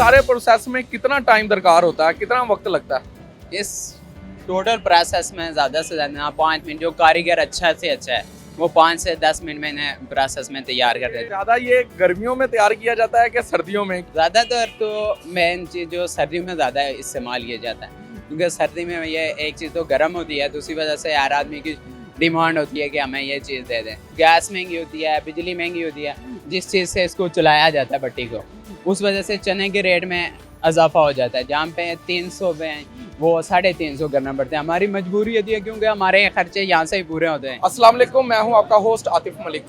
सारे प्रोसेस में कितना टाइम दरकार होता है, कितना वक्त लगता है? इस टोटल प्रोसेस में ज़्यादा से ज़्यादा 5 मिनट, जो कारीगर अच्छा से अच्छा है वो 5 से 10 मिनट में इन्हें प्रोसेस में तैयार कर देते हैं। ज़्यादा ये गर्मियों में तैयार किया जाता है कि सर्दियों में? ज़्यादातर तो मेन चीज़ जो सर्दियों में ज़्यादा इस्तेमाल किया जाता है, क्योंकि सर्दी में ये एक चीज़ तो गर्म होती है, दूसरी वजह से हर आदमी की डिमांड होती है कि हमें ये चीज़ दे दें। गैस महंगी होती है, बिजली महंगी होती है, जिस चीज़ से इसको चलाया जाता है भट्टी को, उस वजह से चने के रेट में इजाफा हो जाता है। जहाँ पे 300 में वो 350 करना पड़ता है। हमारी मजबूरी होती है क्योंकि हमारे खर्चे यहाँ से ही पूरे होते हैं। अस्सलाम वालेकुम, मैं हूं आपका होस्ट आतिफ मलिक।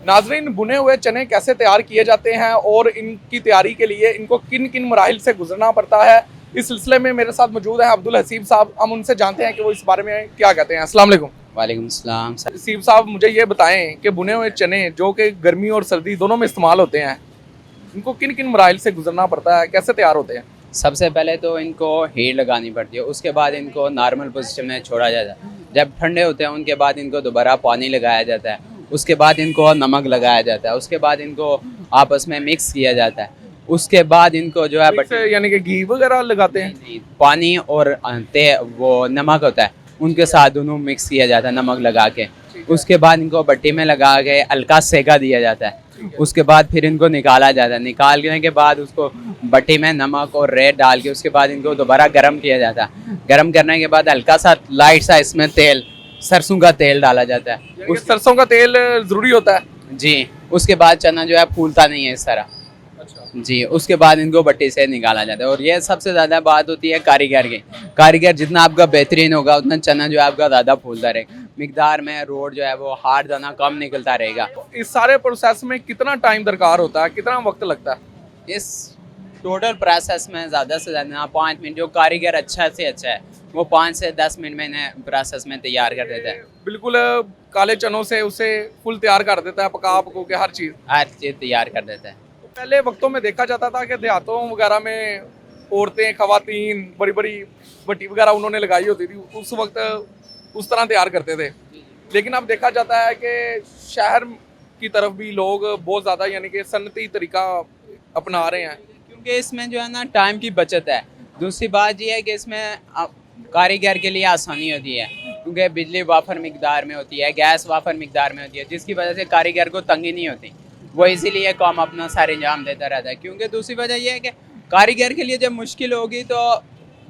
नाजरीन, बुने हुए चने कैसे तैयार किए जाते हैं और इनकी तैयारी के लिए इनको किन किन मराहिल से गुजरना पड़ता है, इस सिलसिले में मेरे साथ मौजूद हैं अब्दुल हसीब साहब। हम उनसे जानते हैं कि वो इस बारे में क्या कहते हैं। अस्सलाम वालेकुम। वालेकुम सलाम। हसीब साहब, मुझे ये बताएं कि बुने हुए चने जो कि गर्मी और सर्दी दोनों में इस्तेमाल होते हैं, इनको किन किन मराहिल से गुजरना पड़ता है, कैसे तैयार होते हैं? सबसे पहले तो इनको हीट लगानी पड़ती है, उसके बाद इनको नॉर्मल पोजीशन में छोड़ा जाता है। जब ठंडे होते हैं उनके बाद इनको दोबारा पानी लगाया जाता है, उसके बाद इनको नमक लगाया जाता है, उसके बाद इनको आपस में मिक्स किया जाता है, उसके बाद इनको जो है यानी कि घी वगैरह लगाते हैं? नहीं, पानी और वो नमक होता है उनके साथ दोनों मिक्स किया जाता है नमक लगा के। उसके बाद इनको भट्टी में लगा के हल्का सेका दिया जाता है, उसके बाद फिर इनको निकाला जाता है। निकालने के बाद उसको भट्टी में नमक और रेत डाल के उसके बाद इनको दोबारा गर्म किया जाता है। गर्म करने के बाद हल्का सा लाइट सा इसमें तेल, सरसों का तेल डाला जाता है। उस सरसों का तेल जरूरी होता है जी। उसके बाद चना जो है फूलता नहीं है इस तरह। जी। उसके बाद इनको भट्टी से निकाला जाता है। और ये सबसे ज़्यादा बात होती है कारीगर की। कारीगर जितना आपका बेहतरीन होगा उतना चना जो है आपका ज़्यादा फूलता रहेगा, मिकदार में रोड जो है वो हार्ड दाना कम निकलता रहेगा। इस सारे प्रोसेस में कितना टाइम दरकार होता है, कितना वक्त लगता है? इस टोटल प्रोसेस में ज़्यादा से ज़्यादा 5 मिनट, जो कारीगर अच्छा से अच्छा है वो 5 से 10 मिनट में इन्हें प्रोसेस में तैयार कर देता है। बिल्कुल काले चनों से उसे फुल तैयार कर देता है, पका पको के हर चीज़ तैयार कर देता है। पहले वक्तों में देखा जाता था कि देहातों वगैरह में औरतें, खवातीन बड़ी बड़ी भट्टी वगैरह उन्होंने लगाई होती थी, उस वक्त उस तरह तैयार करते थे। लेकिन अब देखा जाता है कि शहर की तरफ भी लोग बहुत ज़्यादा यानी कि सन्नती तरीका अपना रहे हैं, क्योंकि इसमें जो है ना टाइम की बचत है। दूसरी बात यह है कि इसमें कारीगर के लिए आसानी होती है, क्योंकि बिजली वाफर मिकदार में होती है, गैस वाफर मिकदार में होती है, जिसकी वजह से कारीगर को तंगी नहीं होती। वो इसीलिए काम अपना सारे अंजाम देता रहता है। क्योंकि दूसरी वजह यह है कि कारीगर के लिए जब मुश्किल होगी तो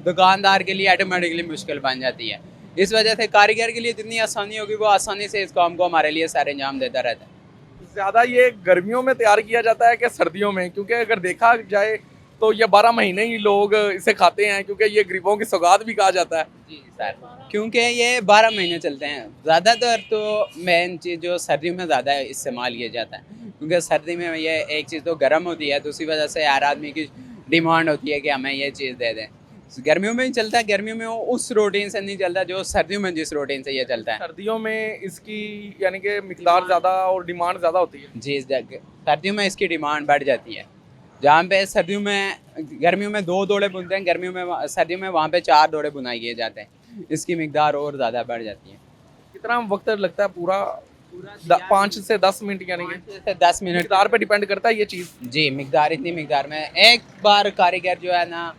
दुकानदार के लिए ऑटोमेटिकली मुश्किल बन जाती है। इस वजह से कारीगर के लिए जितनी आसानी होगी वो आसानी से इस काम को हमारे लिए सारे अंजाम देता रहता है। ज़्यादा ये गर्मियों में तैयार किया जाता है कि सर्दियों में? क्योंकि अगर देखा जाए तो ये 12 महीने ही लोग इसे खाते हैं, क्योंकि ये गरीबों की सौगात भी कहा जाता है। जी सर, क्योंकि ये 12 महीने चलते हैं। ज़्यादातर तो मेन चीज़ जो सर्दियों में ज़्यादा इस्तेमाल किया जाता है, क्योंकि सर्दी में ये एक चीज़ तो गर्म होती है, दूसरी वजह से हर आदमी की डिमांड होती है कि हमें ये चीज़ दे दें। गर्मियों में ही चलता है, गर्मियों में वो उस रूटीन से नहीं चलता जो सर्दियों में जिस रूटीन से ये चलता है। सर्दियों में इसकी यानी कि मिकदार ज़्यादा और डिमांड ज़्यादा होती है। जी, सर्दियों में इसकी डिमांड बढ़ जाती है। जहाँ पे सर्दियों में, गर्मियों में 2 दौड़े बुनते हैं, गर्मियों में, सर्दियों में वहाँ पे 4 दौड़े बुनाई किए जाते हैं, इसकी मिकदार और ज़्यादा बढ़ जाती है। कितना वक्त लगता है? पूरा 5 से 10 मिनट, यानी कि 5 से 10 मिनट मिकदार पे डिपेंड करता है ये चीज़। जी। मिकदार, इतनी मिकदार में एक बार कारीगर जो है ना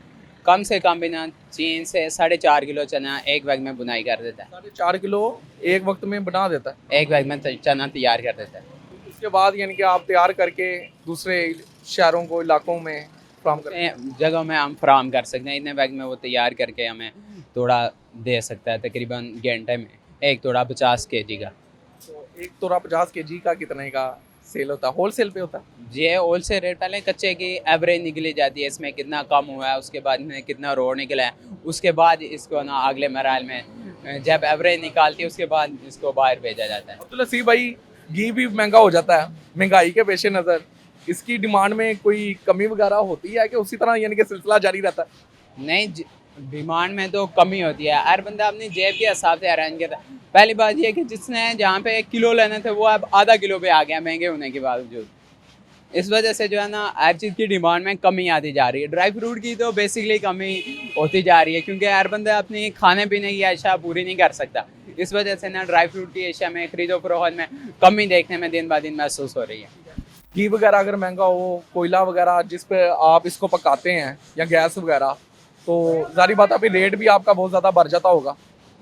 कम से कम भी ना 3 से 4.5 किलो चना एक बैग में बुनाई कर देता है। 4.5 किलो एक वक्त में बना देता है। एक बैग में चना तैयार कर देता है। उसके बाद यानी कि आप तैयार करके दूसरे शहरों को, इलाकों में फराहम करते हैं? जगहों में हम फराहम कर सकते हैं। इतने बैग में वो तैयार करके हमें तोड़ा दे सकता है, तकरीबन घंटे में। एक तोड़ा 50 kg का। तो एक तोड़ा 50 kg का कितने का सेल होता है? होल सेल पे होता है? ये होल सेल रेट। पहले कच्चे की एवरेज निकली जाती है, इसमें कितना कम हुआ है, उसके बाद में कितना रोड निकला है, उसके बाद इसको ना अगले मराहल में जब एवरेज निकालती है उसके बाद इसको बाहर भेजा जाता है। अब्दुल हसीब भाई, घी भी महंगा हो जाता है, महंगाई के पेश नज़र इसकी डिमांड में कोई कमी वगैरह होती है कि उसी तरह यानी कि सिलसिला जारी रहता है? नहीं, डिमांड में तो कमी होती है। हर बंदा अपनी जेब के हिसाब से अरेंज करता है। पहली बात यह है कि जिसने जहाँ पे 1 किलो लेने थे वो अब आधा किलो पे आ गया, महंगे होने के बावजूद। इस वजह से जो है ना हर चीज़ की डिमांड में कमी आती जा रही है। ड्राई फ्रूट की तो बेसिकली कमी होती जा रही है, क्योंकि हर बंदा अपनी खाने पीने की अशिया पूरी नहीं कर सकता। इस वजह से ना ड्राई फ्रूट की अशिया में खरीदो फरोख्त में कमी देखने में दिन ब दिन महसूस हो रही है। घी वगैरह अगर महंगा हो, कोयला वगैरह जिस पे आप इसको पकाते हैं या गैस वगैरह, तो जारी बात है अभी रेट भी आपका बहुत ज़्यादा बढ़ जाता होगा।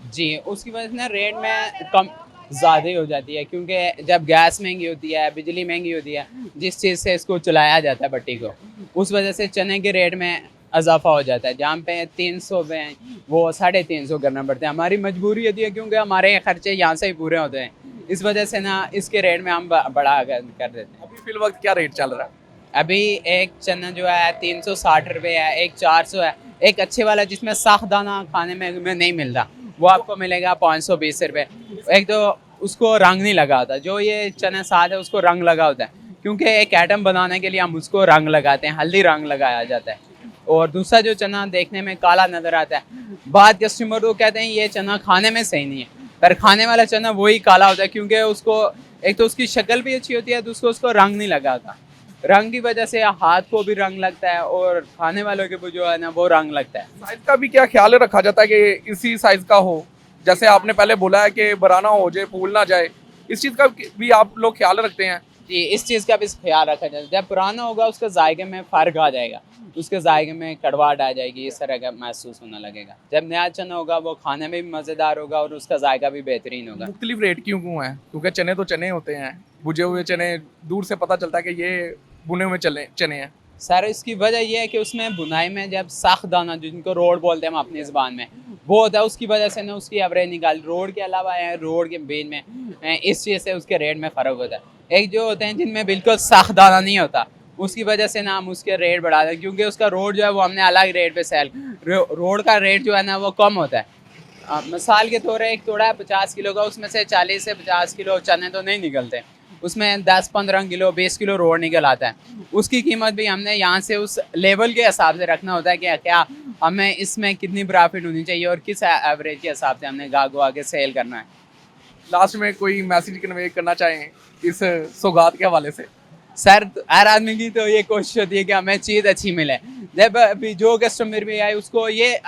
जी, उसकी वजह से ना रेट में कम ज़्यादा ही हो जाती है, क्योंकि जब गैस महंगी होती है, बिजली महंगी होती है, जिस चीज़ से इसको चलाया जाता है भट्टी को, उस वजह से चने के रेट में इजाफा हो जाता है। जहाँ पे 300 में वो 350 करना पड़ता है। हमारी मजबूरी होती है, क्योंकि हमारे खर्चे यहाँ से ही पूरे होते हैं। इस वजह से ना इसके रेट में हम बढ़ा कर देते हैं। अभी फिल वक्त क्या रेट चल रहा है? अभी एक चना जो है 360 रुपये है, एक 400 है, एक अच्छे वाला जिसमें साख दाना खाने में नहीं मिलता, वो आपको मिलेगा 520 रुपये। एक तो उसको रंग नहीं लगा होता, जो ये चना साथ है उसको रंग लगा होता है, क्योंकि एक आइटम बनाने के लिए हम उसको रंग लगाते हैं, हल्दी रंग लगाया जाता है। और दूसरा जो चना देखने में काला नज़र आता है, बाद कस्टमर को कहते हैं ये चना खाने में सही नहीं है, पर खाने वाला चना वही काला होता है, क्योंकि उसको एक तो उसकी शक्ल भी अच्छी होती है, दूसरा उसको रंग नहीं लगा होता। रंग की वजह से हाथ को भी रंग लगता है और खाने वालों के वो जो है ना वो रंग लगता है। साइज का भी क्या ख्याल रखा जाता है कि इसी साइज का हो? जैसे आपने पहले बोला है कि बराना हो जाए, फूल ना जाए, इस चीज़ का भी आप लोग ख्याल रखते हैं? जी, इस चीज़ का भी ख्याल रखा जाए। जब पुराना होगा उसके जायके में फ़र्क आ जाएगा, उसके जायके में कड़वाहट आ जाएगी, इस तरह का महसूस होने लगेगा। जब नया चना होगा वो खाने में भी मज़ेदार होगा और उसका जायका भी बेहतरीन होगा। मुख्तलिफ रेट क्यों है? क्योंकि चने तो चने होते हैं, भुजे हुए चने दूर से पता चलता है कि ये भुने हुए चने हैं। सर इसकी वजह यह है कि उसमें बुनाई में जब साख दाना जिनको रोड बोलते हैं हम अपनी ज़बान में, वो होता है, उसकी वजह से ना उसकी एवरेज निकाल। रोड के अलावा है रोड के बीच में इस चीज़ से उसके रेट में फ़र्क होता है। एक जो होते हैं जिनमें बिल्कुल साख दाना नहीं होता, उसकी वजह से ना हम उसके रेट बढ़ा दें, क्योंकि उसका रोड जो है वो हमने अलग रेट पे सेल, रोड का रेट जो है ना वो कम होता है। मिसाल के तौर एक तोड़ा है 50 किलो का, उसमें से 40 से 50 किलो चने तो नहीं निकलते, उसमें 10-15 किलो 20 किलो रोड निकल आता है। उसकी कीमत भी हमने यहाँ से उस लेवल के हिसाब से रखना होता है कि क्या हमें इसमें कितनी प्रॉफिट होनी चाहिए और किस एवरेज के हिसाब से हमने गागो आगे सेल करना है। लास्ट में कोई मैसेज कन्वे करना चाहें इस सौगात के हवाले से? सर हर आदमी की तो ये कोशिश होती है कि हमें चीज़ अच्छी मिले। जब अभी जो कस्टमर भी आए उसको ये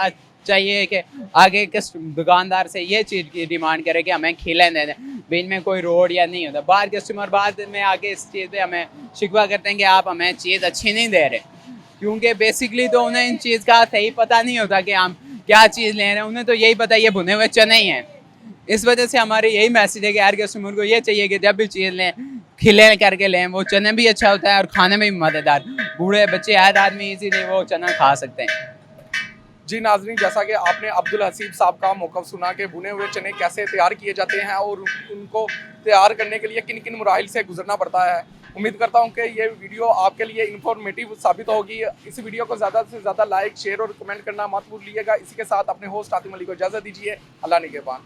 चाहिए कि आगे दुकानदार से ये चीज़ की डिमांड करे कि हमें खिले दे दें, बीच में कोई रोड या नहीं होता। बाहर कस्टमर बाद में आके इस चीज़ पे हमें शिकवा करते हैं कि आप हमें चीज़ अच्छी नहीं दे रहे, क्योंकि बेसिकली तो उन्हें इन चीज़ का सही पता नहीं होता कि हम क्या चीज़ ले रहे हैं। उन्हें तो यही पता ये भुने हुए चने ही हैं। इस वजह से हमारी यही मैसेज है कि हर कस्टमर को ये चाहिए कि जब भी चीज़ लें खिले करके लें, वो चने भी अच्छा होता है और खाने में भी मज़ेदार। बूढ़े बच्चे हर आदमी इसीलिए वो चना खा सकते हैं। जी नाजरीन, जैसा कि आपने अब्दुल हसीब साहब का मौक़िफ़ सुना कि भुने हुए चने कैसे तैयार किए जाते हैं और उनको तैयार करने के लिए किन किन मराहिल से गुजरना पड़ता है। उम्मीद करता हूं कि ये वीडियो आपके लिए इन्फॉर्मेटिव साबित होगी। इस वीडियो को ज़्यादा से ज़्यादा लाइक, शेयर और कमेंट करना मत भूलिएगा। इसी के साथ अपने होस्ट आतिम अली को इजाज़त दीजिए। अल्लाह निगहबान।